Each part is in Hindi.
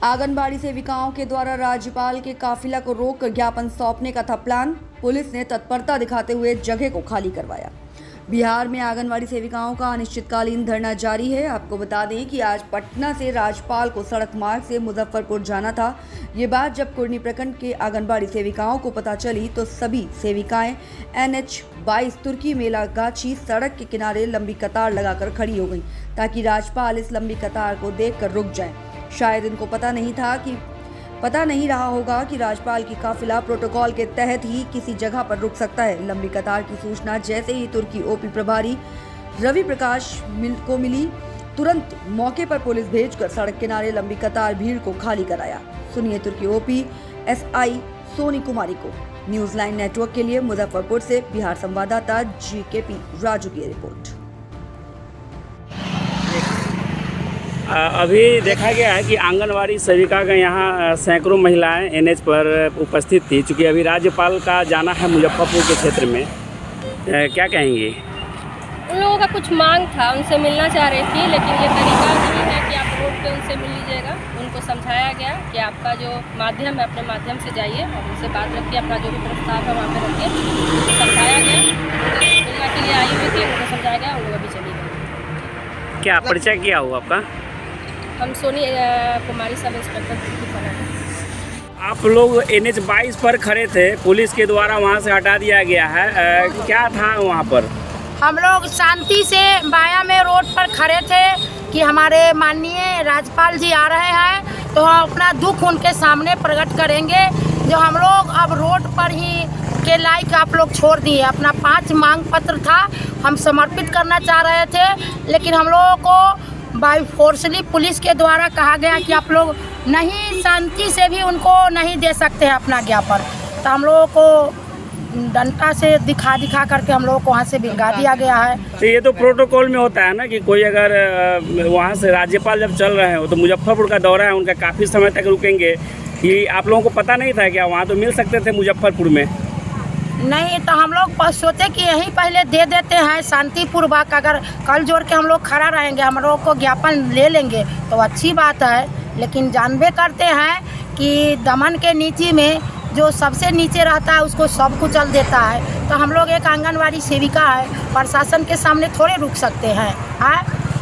आंगनबाड़ी सेविकाओं के द्वारा राज्यपाल के काफिला को रोककर ज्ञापन सौंपने का था प्लान। पुलिस ने तत्परता दिखाते हुए जगह को खाली करवाया। बिहार में आंगनबाड़ी सेविकाओं का अनिश्चितकालीन धरना जारी है। आपको बता दें कि आज पटना से राज्यपाल को सड़क मार्ग से मुजफ्फरपुर जाना था। ये बात जब कुर्नी प्रखंड के आंगनबाड़ी सेविकाओं को पता चली तो सभी सेविकाएं NH 22 तुर्की मेला गाछी सड़क के किनारे लंबी कतार लगाकर खड़ी हो गईं ताकि राज्यपाल इस लंबी कतार को देखकर रुक जाएं। शायद इनको पता नहीं रहा होगा कि राज्यपाल की काफिला प्रोटोकॉल के तहत ही किसी जगह पर रुक सकता है। लंबी कतार की सूचना जैसे ही तुर्की OP प्रभारी रवि प्रकाश को मिली, तुरंत मौके पर पुलिस भेजकर सड़क किनारे लंबी कतार भीड़ को खाली कराया। सुनिए तुर्की OP SI सोनी कुमारी को। न्यूज लाइन नेटवर्क के लिए मुजफ्फरपुर से बिहार संवाददाता GKP राजू की रिपोर्ट। अभी देखा गया है कि आंगनवाड़ी सेविका का यहाँ सैकड़ों महिलाएं NH पर उपस्थित थी। चूँकि अभी राज्यपाल का जाना है मुजफ्फरपुर के क्षेत्र में, क्या कहेंगे? उन लोगों का कुछ मांग था, उनसे मिलना चाह रही थी, लेकिन ये तरीका नहीं है कि आप रोड पे उनसे मिल लीजिएगा। उनको समझाया गया कि आपका जो माध्यम है अपने माध्यम से जाइए और उनसे बात रखिए, अपना जो भी प्रस्ताव है वहाँ पे रखिए। समझाया गया, मिलने के लिए आई हुई थी, उनको समझाया गया, उन लोग अभी चली गई। क्या परिचय क्या हुआ आपका? हम सोनी कुमारी सब इंस्पेक्टर बना। आप लोग NH 22 पर खड़े थे, पुलिस के द्वारा वहाँ से हटा दिया गया है, क्या था वहाँ पर? हम लोग शांति से माया में रोड पर खड़े थे कि हमारे माननीय राज्यपाल जी आ रहे हैं, तो हम अपना दुख उनके सामने प्रकट करेंगे। जो हम लोग अब रोड पर ही के लायक आप लोग छोड़ दिए। अपना 5 मांग पत्र था, हम समर्पित करना चाह रहे थे, लेकिन हम लोगों को बाई फोर्सली पुलिस के द्वारा कहा गया कि आप लोग नहीं, शांति से भी उनको नहीं दे सकते हैं अपना ज्ञापन। तो हम लोगों को डंडा से दिखा करके हम लोगों को वहाँ से भिगा दिया गया है। तो ये तो प्रोटोकॉल में होता है ना कि कोई अगर वहाँ से राज्यपाल जब चल रहे हो तो मुजफ्फरपुर का दौरा है उनका, काफ़ी समय तक रुकेंगे। कि आप लोगों को पता नहीं था क्या वहाँ तो मिल सकते थे मुजफ्फरपुर में? नहीं, तो हम लोग सोचे कि यहीं पहले दे देते हैं शांतिपूर्वक। अगर कल जोड़ के हम लोग खड़ा रहेंगे, हम लोग को ज्ञापन ले लेंगे तो अच्छी बात है, लेकिन जानबे करते हैं कि दमन के नीति में जो सबसे नीचे रहता है उसको सब कुचल देता है। तो हम लोग एक आंगनवाड़ी सेविका है, प्रशासन के सामने थोड़े रुक सकते हैं।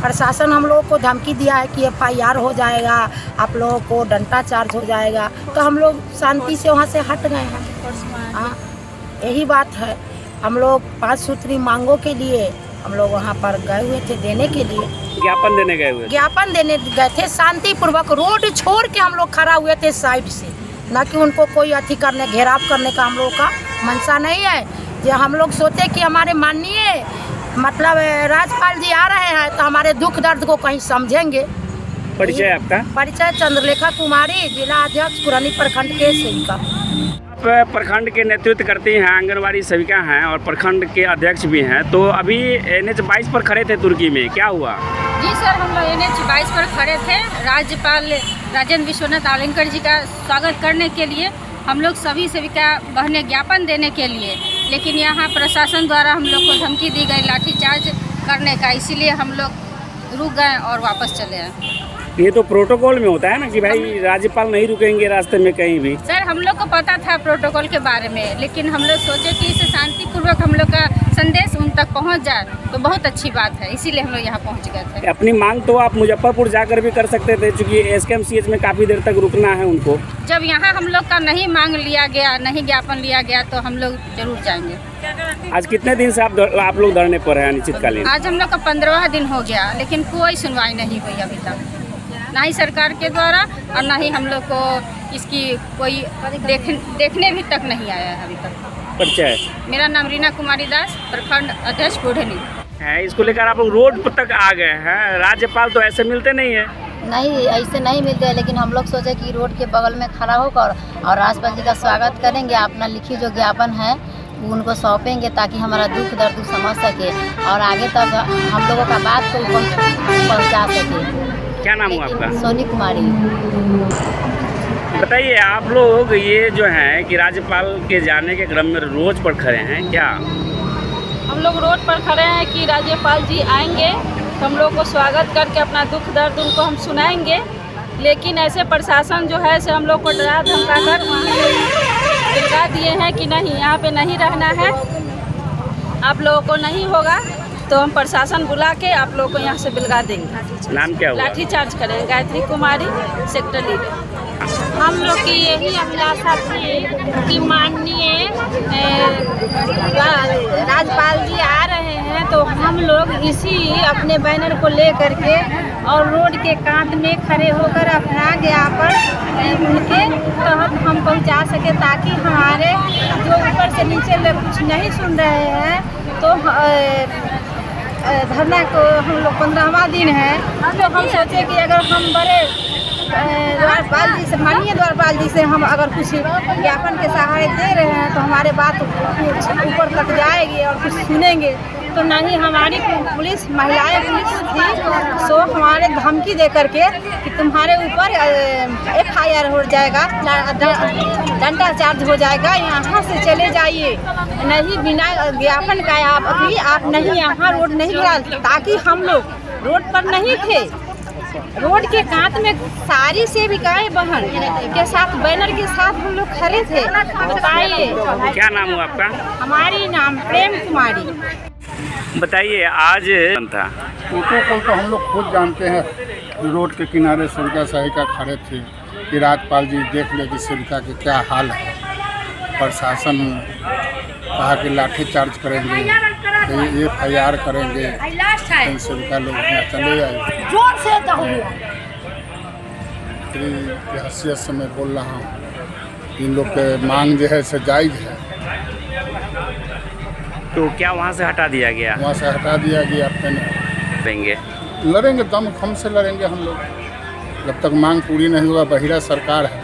प्रशासन हम लोगों को धमकी दिया है कि FIR हो जाएगा, आप लोगों को डंडा चार्ज हो जाएगा, तो हम लोग शांति से वहाँ से हट गए हैं। यही बात है। हम लोग 5 सूत्री मांगों के लिए हम लोग वहाँ पर गए हुए थे, देने के लिए ज्ञापन देने गए हुए? ज्ञापन देने गए थे, शांतिपूर्वक रोड छोड़ के हम लोग खड़ा हुए थे साइड से, न कि उनको कोई अति करने, घेराव करने का हम लोगों का मंशा नहीं है। जो हम लोग सोचे कि हमारे माननीय मतलब राज्यपाल जी आ रहे हैं तो हमारे दुख दर्द को कहीं समझेंगे। परिचय आपका? परिचय चंद्रलेखा कुमारी, जिला अध्यक्ष कुरनी प्रखंड के सेविका। प्रखंड के नेतृत्व करती हैं, आंगनवाड़ी सेविका हैं और प्रखंड के अध्यक्ष भी हैं। तो अभी NH 22 पर खड़े थे तुर्की में, क्या हुआ? जी सर, हम लोग NH 22 पर खड़े थे राज्यपाल राजेंद्र विश्वनाथ आलिंगर जी का स्वागत करने के लिए। हम लोग सभी सेविका बहनें ज्ञापन देने के लिए, लेकिन यहाँ प्रशासन द्वारा हम लोग को धमकी दी गई लाठीचार्ज करने का, इसीलिए हम लोग रुक गए और वापस चले आए। ये तो प्रोटोकॉल में होता है ना कि भाई राज्यपाल नहीं रुकेंगे रास्ते में कहीं भी। सर, हम लोग को पता था प्रोटोकॉल के बारे में, लेकिन हम लोग सोचे कि इससे शांतिपूर्वक हम लोग का संदेश उन तक पहुंच जाए तो बहुत अच्छी बात है, इसीलिए हम लोग यहाँ पहुंच गए थे। अपनी मांग तो आप मुजफ्फरपुर जाकर भी कर सकते थे, क्योंकि SKMCH में काफ़ी देर तक रुकना है उनको। जब यहाँ हम लोग का नहीं मांग लिया गया, नहीं ज्ञापन लिया गया, तो हम लोग जरूर जाएंगे। आज कितने दिन से आप लोग धरने पर हैं अनिश्चितकालीन? आज हम लोग का 15वां दिन हो गया, लेकिन कोई सुनवाई नहीं हुई अभी तक, ना ही सरकार के द्वारा और ना ही हम लोग को इसकी कोई देखने भी तक नहीं आया है अभी तक। परिचय? मेरा नाम रीना कुमारी दास, प्रखंड अध्यक्ष बुढ़नी है। इसको लेकर आप लोग रोड तक आ गए हैं। राज्यपाल तो ऐसे मिलते नहीं है। नहीं, ऐसे नहीं मिलते हैं, लेकिन हम लोग सोचे कि रोड के बगल में खड़ा होकर और राज्यपाल जी का स्वागत करेंगे, अपना लिखी जो ज्ञापन है उनको सौंपेंगे ताकि हमारा दुख दर्द समझ सके और आगे तक हम लोगों का बात को पहुँचा सके। क्या नाम हुआ आपका? सोनी कुमारी। बताइए, आप लोग ये जो है कि राज्यपाल के जाने के क्रम में रोड पर खड़े हैं, क्या हम लोग रोड पर खड़े हैं कि राज्यपाल जी आएंगे तो हम लोग को स्वागत करके अपना दुख दर्द उनको हम सुनाएंगे, लेकिन ऐसे प्रशासन जो है से हम लोग को डरा धमका कर वहाँ से दिलवा दिए हैं कि नहीं, यहाँ पे नहीं रहना है, आप लोगों को नहीं होगा तो हम प्रशासन बुला के आप लोगों को यहाँ से बिलगा देंगे। नाम क्या हुआ? लाठी चार्ज करेंगे। गायत्री कुमारी, सेक्टर लीडर। हम लोग की यही अभिलाषा थी कि माननीय राज्यपाल जी आ रहे हैं तो हम लोग इसी अपने बैनर को ले करके और रोड के कांत में खड़े होकर अपना ज्ञापन उनके तहत हम पहुंचा सके, ताकि हमारे जो ऊपर से नीचे लोग कुछ नहीं सुन रहे हैं तो धरना को हम लोग 15वां दिन है, तो हम सोचे कि अगर हम बड़े द्वारपाल जी से, माननीय द्वारपाल जी से हम अगर कुछ ज्ञापन के सहारे दे रहे हैं तो हमारे बात ऊपर तक जाएगी और कुछ सुनेंगे। तो नहीं, हमारी पुलिस, महिलाएं पुलिस थी, सो हमारे धमकी दे करके कि तुम्हारे ऊपर FIR हो जाएगा, डंडा चार्ज हो जाएगा, यहाँ से चले जाइए, नहीं बिना ज्ञापन का आप नहीं यहाँ रोड नहीं गिरा, ताकि हम लोग रोड पर नहीं थे, रोड के कांत में सारी सेविकाएं बहन के साथ बैनर के साथ हम लोग खड़े थे। बताइए क्या नाम हुआ आपका? हमारी नाम प्रेम कुमारी। बताइए, आज था प्रोटोकॉल तो हम लोग खुद जानते हैं। रोड के किनारे सेविका सहायिका खड़े थे कि राज्यपाल जी देख ले कि सेविका के क्या हाल है। प्रशासन कहा कि लाठी चार्ज करेंगे, FIR करेंगे, सेविका लोग यहाँ चले आए। हैसियत से मैं बोल रहा हूँ, इन लोग के मांग जो है से जायज़ है। तो क्या वहाँ से हटा दिया गया? वहाँ से हटा दिया गया। देंगे, लड़ेंगे, दम खम से लड़ेंगे हम लोग, जब तक मांग पूरी नहीं होगा। बहिरा सरकार है,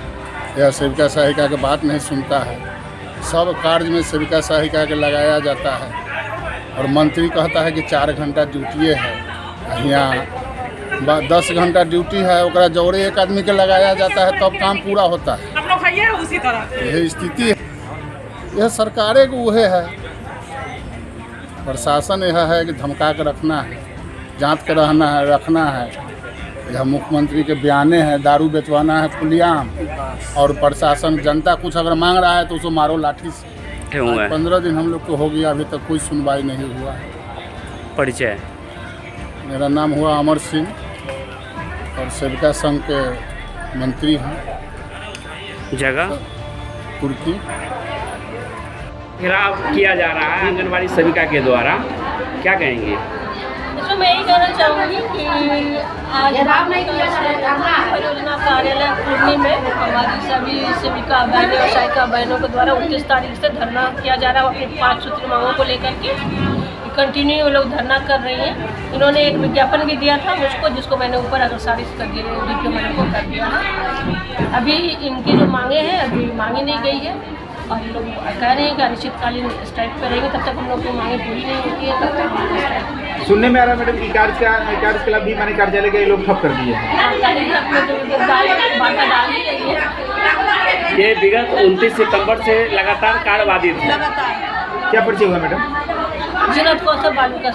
यह सेविका सहायिका की बात नहीं सुनता है। सब कार्य में सेविका सहायिका के लगाया जाता है और मंत्री कहता है कि 4 घंटा ड्यूटी है, यहाँ 10 घंटा ड्यूटी है, ओकरा जोड़े एक आदमी के लगाया जाता है तब काम पूरा होता है। उसी तरह यही स्थिति है। यह सरकारें को वह है, प्रशासन यह है कि धमका कर रखना है, जांच कर रहना है, रखना है। यह मुख्यमंत्री के बयाने हैं, दारू बेचवाना है खुलेआम, और प्रशासन जनता कुछ अगर मांग रहा है तो उसको मारो लाठी से। 15 दिन हम लोग को हो गया, अभी तक कोई सुनवाई नहीं हुआ। परिचय? मेरा नाम हुआ अमर सिंह और सेविका संघ के मंत्री हैं। जगह तुर्की। घेराव किया जा रहा है आंगनबाड़ी सेविका के द्वारा, क्या कहेंगे? तो मैं यही कहना चाहूँगी कि आज परियोजना कार्यालय पूर्णी में हमारी सभी सेविका बहनों और सहायिका बहनों के द्वारा 29 तारीख से धरना किया जा रहा है। अपनी 5 सूत्री मांगों को लेकर के कंटिन्यू वो लोग धरना कर रही हैं। इन्होंने एक विज्ञापन भी दिया था मुझको, जिसको मैंने ऊपर अग्रसारित कर दिया, DPO मैडम को कर दिया है। अभी इनकी जो मांगे हैं अभी मांगी नहीं गई है और ये लोग कह रहे हैं कि अनिश्चितकालीन स्ट्राइक पर रहेंगे, तब तक हम लोग की मांगे पूरी नहीं होती है, तब तक सुनने में आ रहा है मैडम कि कार्यकलाप भी माने कार्यालय के लोग ठप कर दिए हैं। ये विगत 29 सितंबर से लगातार कार्यवादी थे। क्या परिचय हुआ मैडम? जीनत कौशल बालू का